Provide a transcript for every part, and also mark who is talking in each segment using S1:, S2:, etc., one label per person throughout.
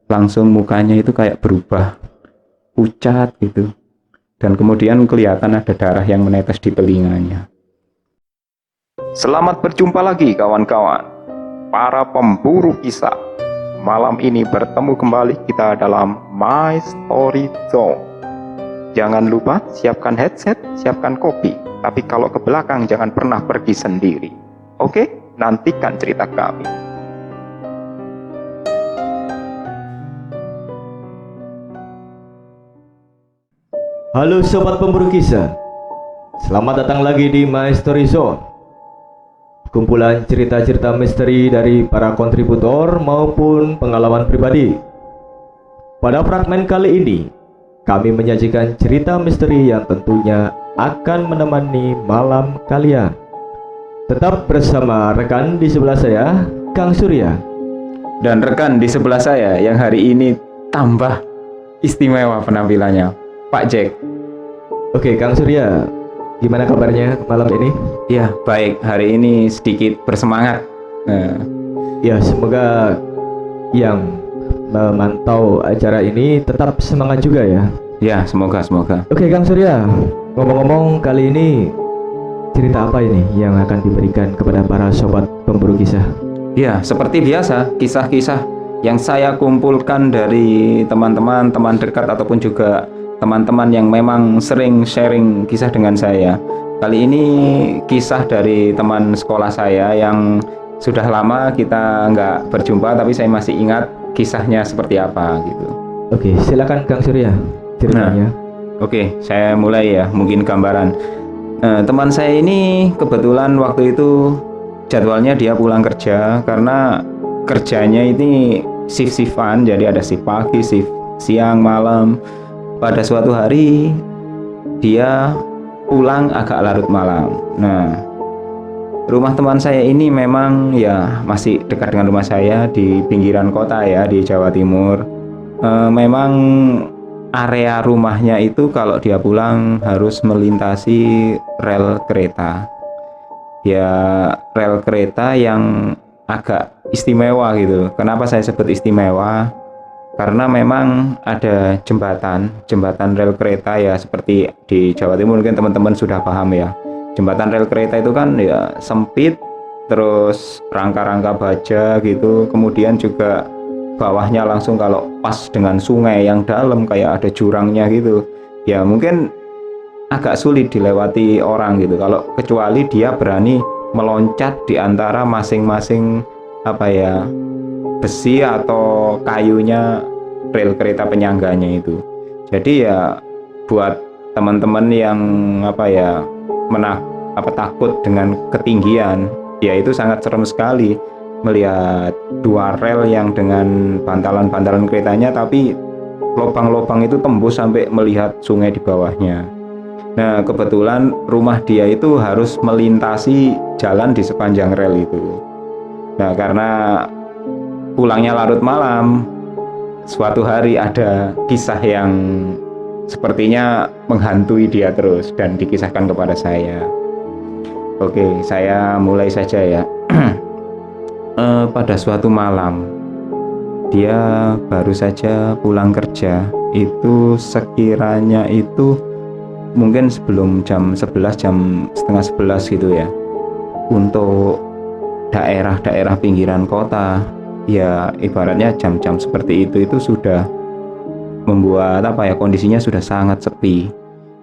S1: langsung mukanya itu kayak berubah pucat gitu, dan kemudian kelihatan ada darah yang menetes di telinganya.
S2: Selamat berjumpa lagi kawan-kawan, para pemburu kisah. Malam ini bertemu kembali kita dalam My Story Zone. Jangan lupa siapkan headset, siapkan kopi. Tapi kalau ke belakang jangan pernah pergi sendiri. Oke, nantikan cerita kami.
S3: Halo sobat pemburu kisah, selamat datang lagi di My Story Zone, kumpulan cerita-cerita misteri dari para kontributor maupun pengalaman pribadi. Pada fragmen kali ini, kami menyajikan cerita misteri yang tentunya akan menemani malam kalian. Tetap bersama rekan di sebelah saya, Kang Surya.
S1: Dan rekan di sebelah saya yang hari ini tambah istimewa penampilannya, Pak Jack.
S3: Oke, Kang Surya, gimana kabarnya malam ini?
S1: Ya, baik. Hari ini sedikit bersemangat.
S3: Ya, semoga yang memantau acara ini tetap semangat juga ya.
S1: Ya, semoga.
S3: Oke, Kang Surya, ngomong-ngomong, kali ini cerita apa ini yang akan diberikan kepada para sobat pemburu kisah?
S1: Ya, seperti biasa, kisah-kisah yang saya kumpulkan dari teman-teman, teman dekat ataupun juga teman-teman yang memang sering sharing kisah dengan saya. Kali ini kisah dari teman sekolah saya yang sudah lama kita nggak berjumpa, tapi saya masih ingat kisahnya seperti apa gitu.
S3: Oke, silakan Kang Surya ceritanya.
S1: Oke, saya mulai ya, mungkin gambaran. Teman saya ini kebetulan waktu itu jadwalnya dia pulang kerja karena kerjanya ini shift-shiftan, jadi ada shift pagi, shift siang, malam. Pada suatu hari dia pulang agak larut malam. Nah, rumah teman saya ini memang ya masih dekat dengan rumah saya di pinggiran kota ya, di Jawa Timur. Memang area rumahnya itu kalau dia pulang harus melintasi rel kereta. Ya, rel kereta yang agak istimewa gitu. Kenapa saya sebut istimewa? Karena memang ada jembatan rel kereta ya, seperti di Jawa Timur mungkin teman-teman sudah paham ya. Jembatan rel kereta itu kan ya sempit, terus rangka-rangka baja gitu, kemudian juga bawahnya langsung kalau pas dengan sungai yang dalam kayak ada jurangnya gitu. Ya mungkin agak sulit dilewati orang gitu, kalau kecuali dia berani meloncat di antara masing-masing besi atau kayunya rel kereta penyangganya itu. Jadi ya buat teman-teman yang takut dengan ketinggian, ya itu sangat serem sekali melihat dua rel yang dengan bantalan-bantalan keretanya, tapi lubang-lubang itu tembus sampai melihat sungai di bawahnya. Nah, kebetulan rumah dia itu harus melintasi jalan di sepanjang rel itu. Nah, karena pulangnya larut malam, suatu hari ada kisah yang sepertinya menghantui dia terus dan dikisahkan kepada saya. Oke, saya mulai saja ya. Pada suatu malam, dia baru saja pulang kerja. Itu sekiranya itu mungkin sebelum jam 11, jam setengah 11 gitu ya. Untuk daerah-daerah pinggiran kota, ya ibaratnya jam-jam seperti itu sudah membuat kondisinya sudah sangat sepi.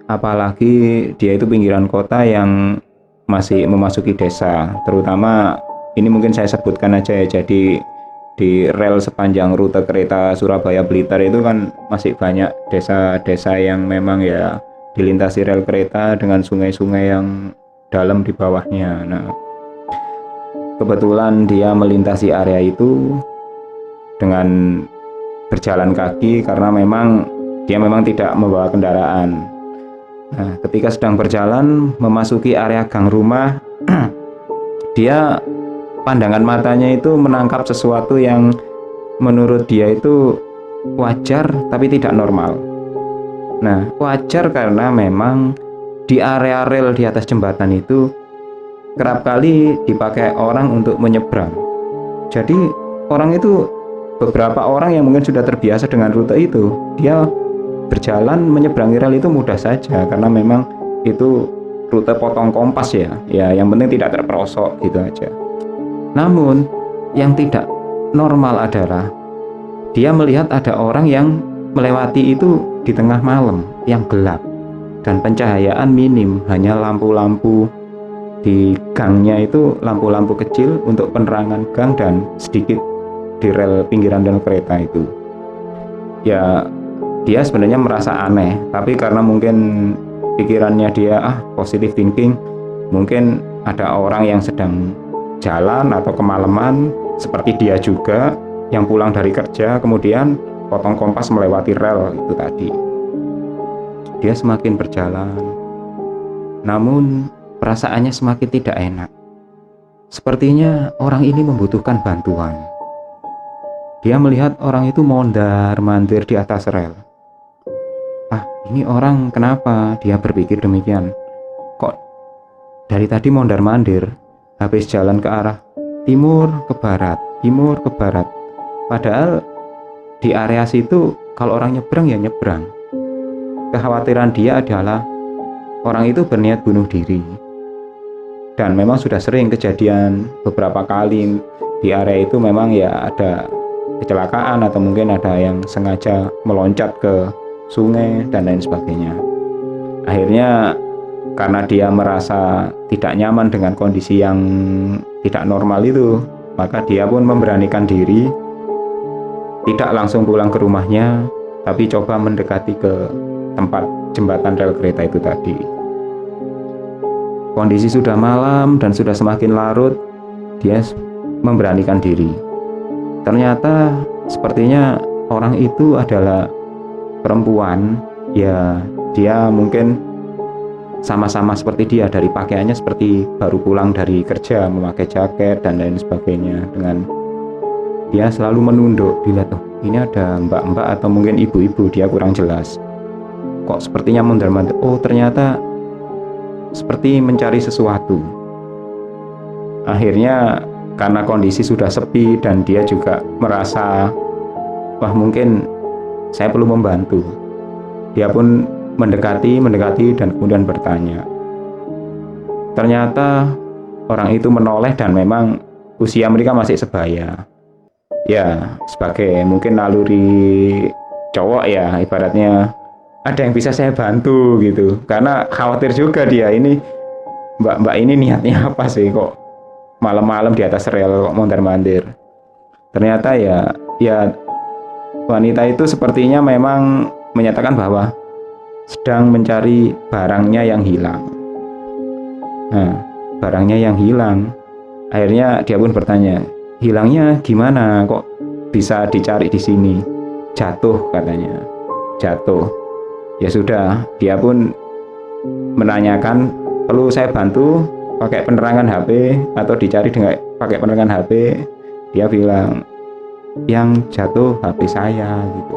S1: Apalagi dia itu pinggiran kota yang masih memasuki desa, terutama ini mungkin saya sebutkan aja ya, jadi di rel sepanjang rute kereta Surabaya Blitar itu kan masih banyak desa-desa yang memang ya dilintasi rel kereta dengan sungai-sungai yang dalam di bawahnya. Nah, kebetulan dia melintasi area itu dengan berjalan kaki karena dia memang tidak membawa kendaraan. Nah, ketika sedang berjalan memasuki area gang rumah, dia pandangan matanya itu menangkap sesuatu yang menurut dia itu wajar tapi tidak normal. Nah, wajar karena memang di area rel di atas jembatan itu kerap kali dipakai orang untuk menyeberang. Jadi orang itu beberapa orang yang mungkin sudah terbiasa dengan rute itu, dia berjalan menyeberangi rel itu mudah saja karena memang itu rute potong kompas ya. Ya, yang penting tidak terperosok gitu aja. Namun yang tidak normal adalah dia melihat ada orang yang melewati itu di tengah malam yang gelap dan pencahayaan minim, hanya lampu-lampu di gangnya itu lampu-lampu kecil untuk penerangan gang dan sedikit di rel pinggiran rel kereta itu. Ya, dia sebenarnya merasa aneh, tapi karena mungkin pikirannya dia positive thinking, mungkin ada orang yang sedang jalan atau kemalaman seperti dia juga yang pulang dari kerja kemudian potong kompas melewati rel itu tadi. Dia semakin berjalan, namun perasaannya semakin tidak enak. Sepertinya orang ini membutuhkan bantuan. Dia melihat orang itu mondar-mandir di atas rel. Ini orang kenapa? Dia berpikir demikian. Kok dari tadi mondar-mandir, habis jalan ke arah timur ke barat, timur ke barat. Padahal di area situ kalau orang nyebrang ya nyebrang. Kekhawatiran dia adalah orang itu berniat bunuh diri. Dan memang sudah sering kejadian beberapa kali di area itu memang ya ada kecelakaan atau mungkin ada yang sengaja meloncat ke sungai dan lain sebagainya. Akhirnya karena dia merasa tidak nyaman dengan kondisi yang tidak normal itu, maka dia pun memberanikan diri tidak langsung pulang ke rumahnya, tapi coba mendekati ke tempat jembatan rel kereta itu tadi. Kondisi sudah malam dan sudah semakin larut, dia memberanikan diri. Ternyata sepertinya orang itu adalah perempuan. Ya, dia mungkin sama-sama seperti dia, dari pakaiannya seperti baru pulang dari kerja, memakai jaket dan lain sebagainya. Dengan dia selalu menunduk, dilihat ini ada mbak-mbak atau mungkin ibu-ibu, dia kurang jelas. Kok sepertinya mondar-mandir. Ternyata seperti mencari sesuatu. Akhirnya karena kondisi sudah sepi dan dia juga merasa mungkin saya perlu membantu. Dia pun mendekati dan kemudian bertanya. Ternyata orang itu menoleh dan memang usia mereka masih sebaya. Ya, sebagai mungkin naluri cowok ya, ibaratnya ada yang bisa saya bantu gitu. Karena khawatir juga dia, ini mbak-mbak ini niatnya apa sih kok malam-malam di atas rel kok mondar-mandir. Ternyata ya wanita itu sepertinya memang menyatakan bahwa sedang mencari barangnya yang hilang. Nah, barangnya yang hilang. Akhirnya dia pun bertanya, hilangnya gimana? Kok bisa dicari di sini? Jatuh katanya. Jatuh. Ya sudah, dia pun menanyakan, perlu saya bantu pakai penerangan HP atau dicari dengan pakai penerangan HP? Dia bilang, yang jatuh HP saya gitu.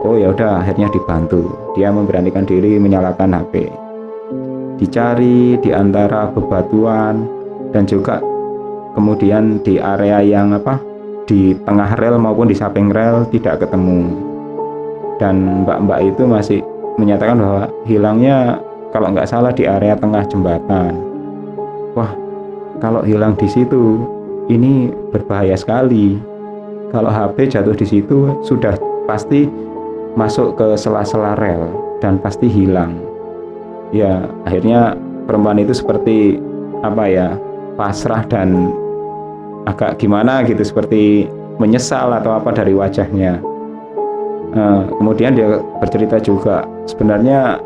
S1: Ya udah, akhirnya dibantu. Dia memberanikan diri menyalakan HP. Dicari di antara bebatuan dan juga kemudian di area yang di tengah rel maupun di samping rel tidak ketemu. Dan mbak-mbak itu masih menyatakan bahwa hilangnya kalau nggak salah di area tengah jembatan. Wah, kalau hilang di situ ini berbahaya sekali. Kalau HP jatuh di situ sudah pasti masuk ke sela-sela rel dan pasti hilang. Ya, akhirnya perempuan itu seperti pasrah dan agak gimana gitu, seperti menyesal atau apa dari wajahnya. Kemudian dia bercerita juga, sebenarnya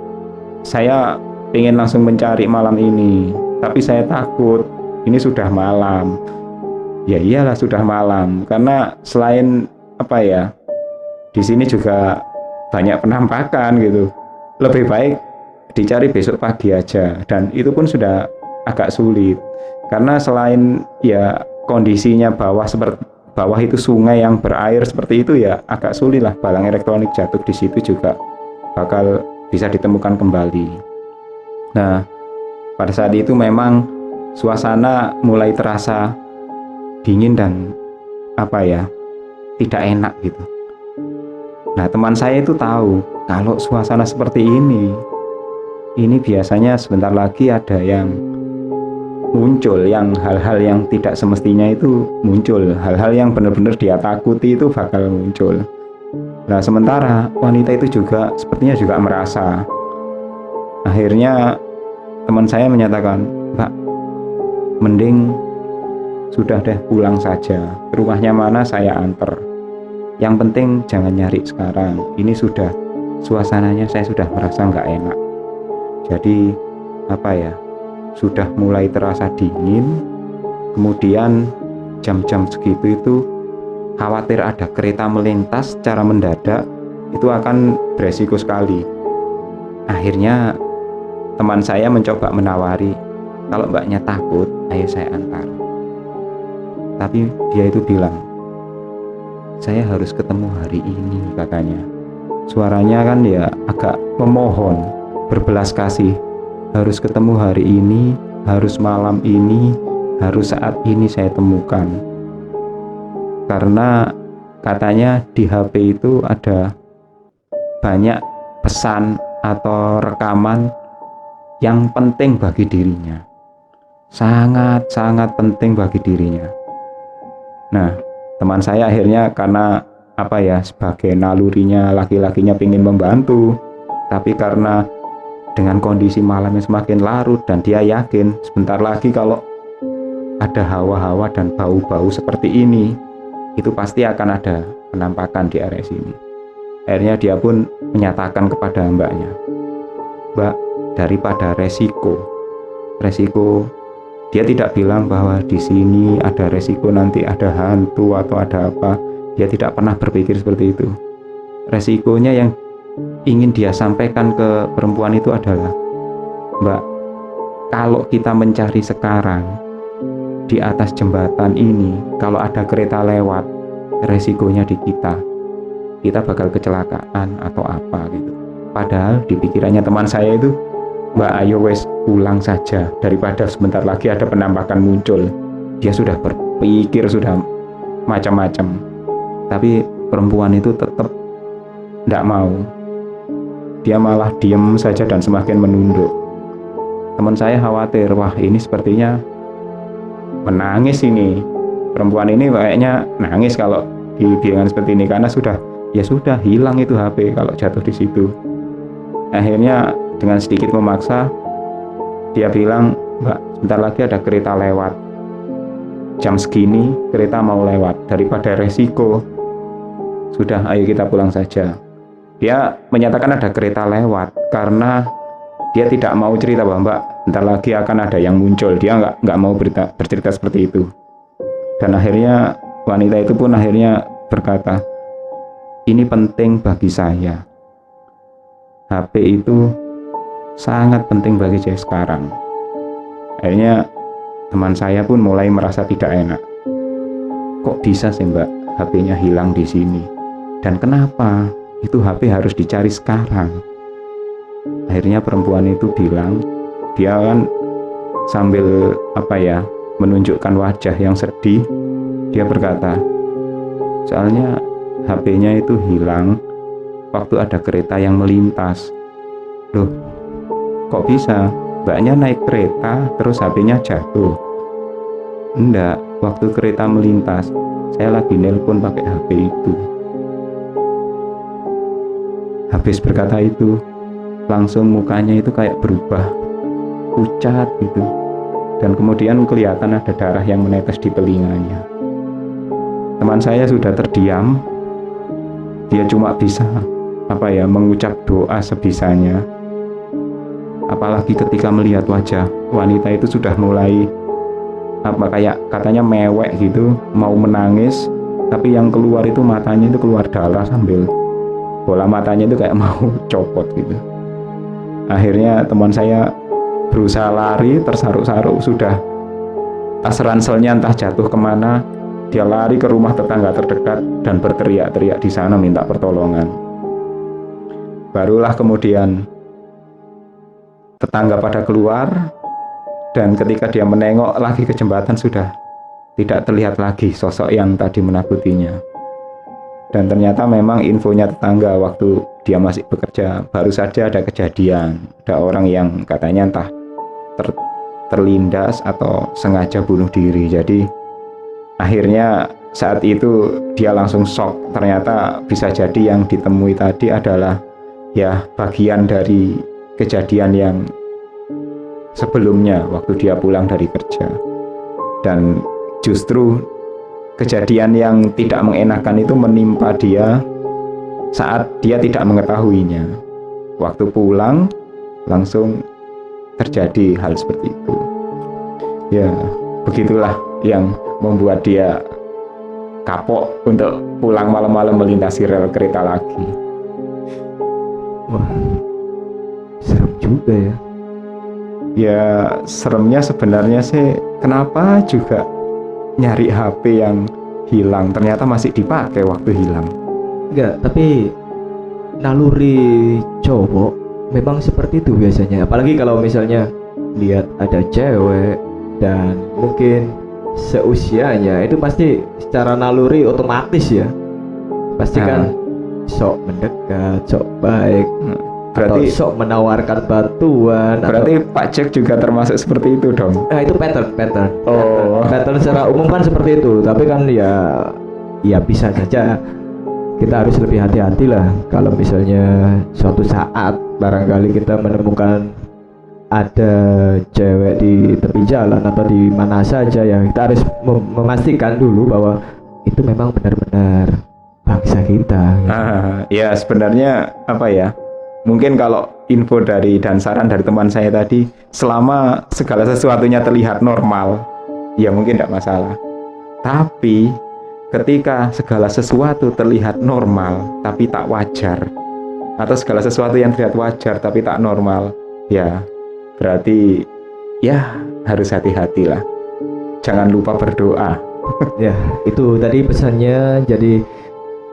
S1: saya ingin langsung mencari malam ini, tapi saya takut ini sudah malam. Ya iyalah sudah malam, karena selain di sini juga banyak penampakan gitu. Lebih baik dicari besok pagi aja, dan itu pun sudah agak sulit karena selain kondisinya bawah itu sungai yang berair seperti itu, ya agak sulit lah barang elektronik jatuh di situ juga bakal bisa ditemukan kembali. Nah, pada saat itu memang suasana mulai terasa dingin dan tidak enak gitu. Nah, teman saya itu tahu kalau suasana seperti ini biasanya sebentar lagi ada yang muncul, yang hal-hal yang tidak semestinya itu muncul, hal-hal yang benar-benar dia takuti itu bakal muncul. Nah, sementara wanita itu juga sepertinya juga merasa. Akhirnya teman saya menyatakan, "Mbak, mending sudah deh pulang saja, rumahnya mana saya anter. Yang penting jangan nyari sekarang, ini sudah suasananya saya sudah merasa nggak enak." Jadi sudah mulai terasa dingin, kemudian jam-jam segitu itu khawatir ada kereta melintas secara mendadak, itu akan beresiko sekali. Akhirnya teman saya mencoba menawari, "Kalau mbaknya takut, ayo saya antar." Tapi dia itu bilang, "Saya harus ketemu hari ini," katanya. Suaranya kan ya agak memohon, berbelas kasih. Harus ketemu hari ini, harus malam ini, harus saat ini saya temukan. Karena katanya di HP itu ada banyak pesan atau rekaman yang penting bagi dirinya. Sangat-sangat penting bagi dirinya. Nah, teman saya akhirnya karena sebagai nalurinya laki-lakinya ingin membantu, tapi karena dengan kondisi malam yang semakin larut dan dia yakin sebentar lagi kalau ada hawa-hawa dan bau-bau seperti ini, itu pasti akan ada penampakan di area sini. Akhirnya dia pun menyatakan kepada mbaknya, "Mbak, daripada resiko, dia tidak bilang bahwa di sini ada resiko nanti ada hantu atau ada apa. Dia tidak pernah berpikir seperti itu. Resikonya yang ingin dia sampaikan ke perempuan itu adalah, Mbak, kalau kita mencari sekarang di atas jembatan ini, kalau ada kereta lewat, resikonya di kita bakal kecelakaan atau apa gitu." Padahal di pikirannya teman saya itu, "Mbak, ayo wes pulang saja, daripada sebentar lagi ada penampakan muncul." Dia sudah berpikir sudah macam-macam, tapi perempuan itu tetap tidak mau. Dia malah diam saja dan semakin menunduk. Teman saya khawatir, wah ini sepertinya menangis ini. Perempuan ini kayaknya nangis kalau dibiarkan seperti ini, karena sudah hilang itu HP kalau jatuh di situ. Akhirnya dengan sedikit memaksa dia bilang, "Mbak, sebentar lagi ada kereta lewat. Jam segini kereta mau lewat, daripada resiko, sudah ayo kita pulang saja." Dia menyatakan ada kereta lewat karena dia tidak mau cerita bahwa, "Mbak, bentar lagi akan ada yang muncul." Dia nggak mau bercerita seperti itu. Dan akhirnya wanita itu pun akhirnya berkata, "Ini penting bagi saya. HP itu sangat penting bagi saya sekarang." Akhirnya teman saya pun mulai merasa tidak enak. Kok bisa sih Mbak HP-nya hilang di sini? Dan kenapa itu HP harus dicari sekarang? Akhirnya perempuan itu bilang, dia kan sambil menunjukkan wajah yang sedih. Dia berkata, "Soalnya HP-nya itu hilang waktu ada kereta yang melintas." "Loh, kok bisa? Mbaknya naik kereta terus HP-nya jatuh?" "Enggak, waktu kereta melintas saya lagi nelpon pakai HP itu." Habis berkata itu, langsung mukanya itu kayak berubah, pucat gitu. Dan kemudian kelihatan ada darah yang menetes di telinganya. Teman saya sudah terdiam. Dia cuma bisa mengucap doa sebisanya. Apalagi ketika melihat wajah wanita itu sudah mulai katanya mewek gitu, mau menangis, tapi yang keluar itu matanya itu keluar darah sambil bola matanya itu kayak mau copot gitu. Akhirnya teman saya berusaha lari, tersaruk-saruk, sudah tas ranselnya entah jatuh kemana. Dia lari ke rumah tetangga terdekat dan berteriak-teriak di sana minta pertolongan. Barulah kemudian tetangga pada keluar, dan ketika dia menengok lagi ke jembatan sudah tidak terlihat lagi sosok yang tadi menakutinya. Dan ternyata memang infonya tetangga waktu dia masih bekerja, baru saja ada kejadian, ada orang yang katanya entah terlindas atau sengaja bunuh diri. Jadi akhirnya saat itu dia langsung shock, ternyata bisa jadi yang ditemui tadi adalah ya bagian dari kejadian yang sebelumnya waktu dia pulang dari kerja. Dan justru kejadian yang tidak mengenakan itu menimpa dia saat dia tidak mengetahuinya. Waktu pulang langsung terjadi hal seperti itu. Ya, begitulah yang membuat dia kapok untuk pulang malam-malam melintasi rel kereta lagi.
S3: Wah, serem juga ya.
S1: Ya, seremnya sebenarnya sih kenapa juga nyari HP yang hilang, ternyata masih dipakai waktu hilang.
S3: Enggak, tapi naluri cowok memang seperti itu biasanya. Apalagi kalau misalnya lihat ada cewek dan mungkin seusianya, itu pasti secara naluri otomatis ya. Pasti kan sok mendekat, sok baik,
S1: Berarti
S3: atau sok menawarkan bantuan.
S1: berarti Pak Jack juga termasuk seperti itu dong.
S3: Nah, itu pattern.
S1: Oh.
S3: Pattern secara umum kan seperti itu, tapi kan ya bisa saja kita harus lebih hati-hati lah kalau misalnya suatu saat barangkali kita menemukan ada cewek di tepi jalan atau di mana saja, ya kita harus memastikan dulu bahwa itu memang benar-benar bangsa kita.
S1: Ya sebenarnya apa ya? Mungkin kalau info dari dan saran dari teman saya tadi, selama segala sesuatunya terlihat normal, ya mungkin tidak masalah. Tapi ketika segala sesuatu terlihat normal tapi tak wajar, atau segala sesuatu yang terlihat wajar tapi tak normal, ya berarti ya harus hati-hatilah. Jangan lupa berdoa.
S3: Ya, itu tadi pesannya. Jadi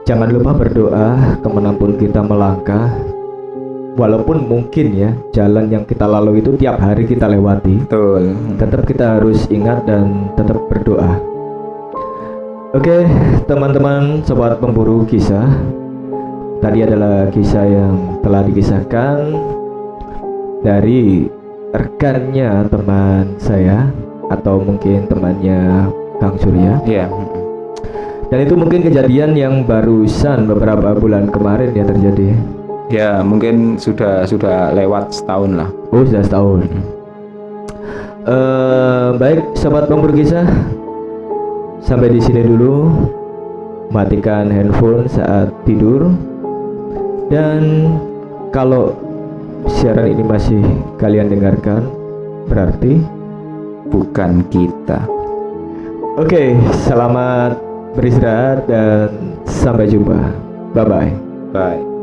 S3: jangan lupa berdoa kemanapun kita melangkah. Walaupun mungkin ya jalan yang kita lalui itu tiap hari kita lewati,
S1: Betul.
S3: tetap kita harus ingat dan tetap berdoa. Oke, teman-teman sobat pemburu kisah, tadi adalah kisah yang telah dikisahkan dari rekannya teman saya, atau mungkin temannya Kang Surya.
S1: Iya.
S3: Dan itu mungkin kejadian yang barusan beberapa bulan kemarin ya terjadi.
S1: Ya mungkin sudah lewat setahun lah.
S3: Oh, sudah setahun. Baik sobat pemburu kisah, sampai di sini dulu. Matikan handphone saat tidur. Dan kalau siaran ini masih kalian dengarkan, berarti
S1: Bukan kita.
S3: oke, selamat beristirahat dan sampai jumpa. Bye bye.
S1: Bye.